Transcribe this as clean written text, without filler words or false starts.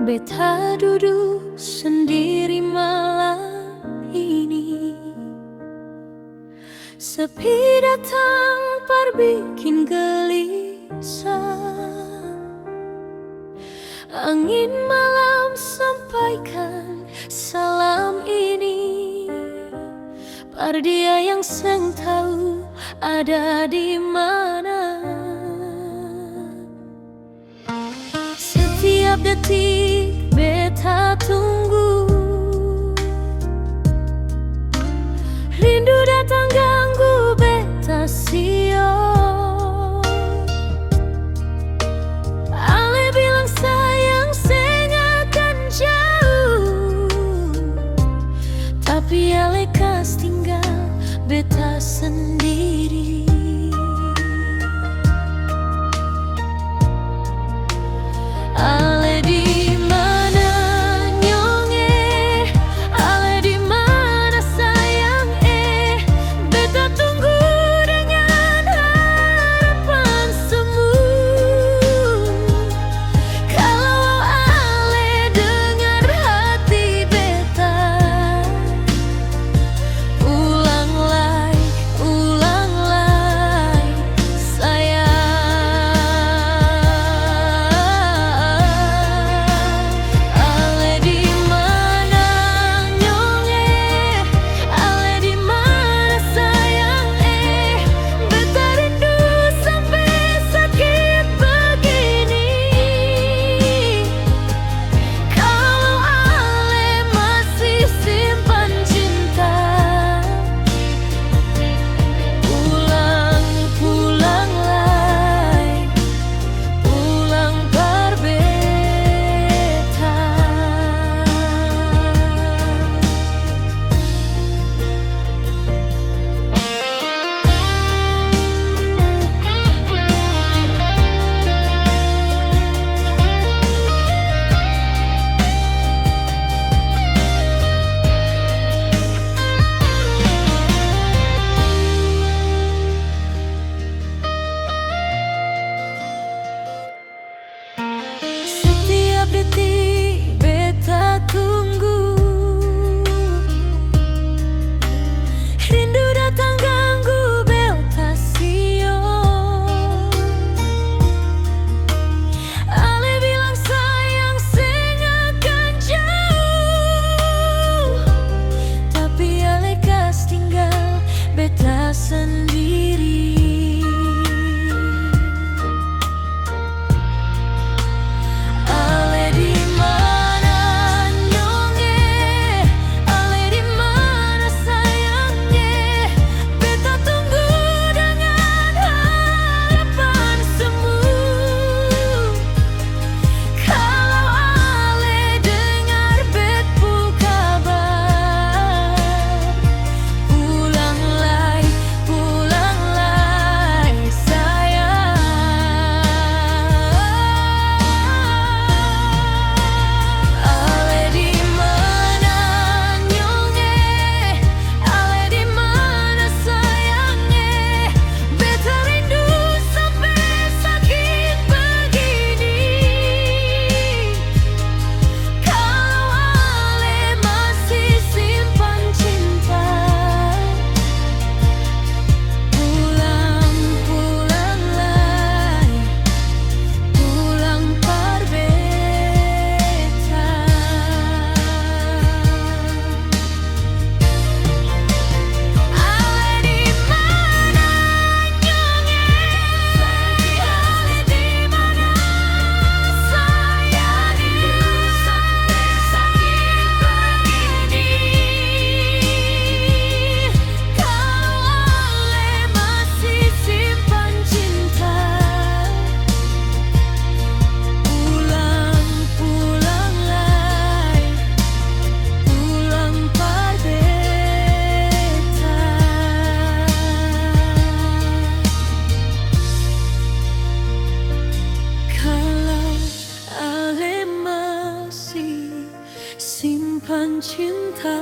Beta duduk sendiri malam ini, sepi datang perbikin gelisah. Angin malam sampaikan salam ini, pada dia yang sang tahu ada di mana. Setiap detik beta tunggu, rindu datang ganggu beta siang. Ale bilang sayang sengakan jauh, tapi ale kas tinggal beta sendiri. Ale di mana nyonge, ale di mana sayang beta tunggu dengan harapan semu. Kalau ale dengar hati beta, ulanglah sayang. Setiap detik beta tunggu, rindu datang ganggu beta siang. Ale bilang sayang sengakan jauh, tapi ale kas tinggal beta sendiri. Simpan cinta.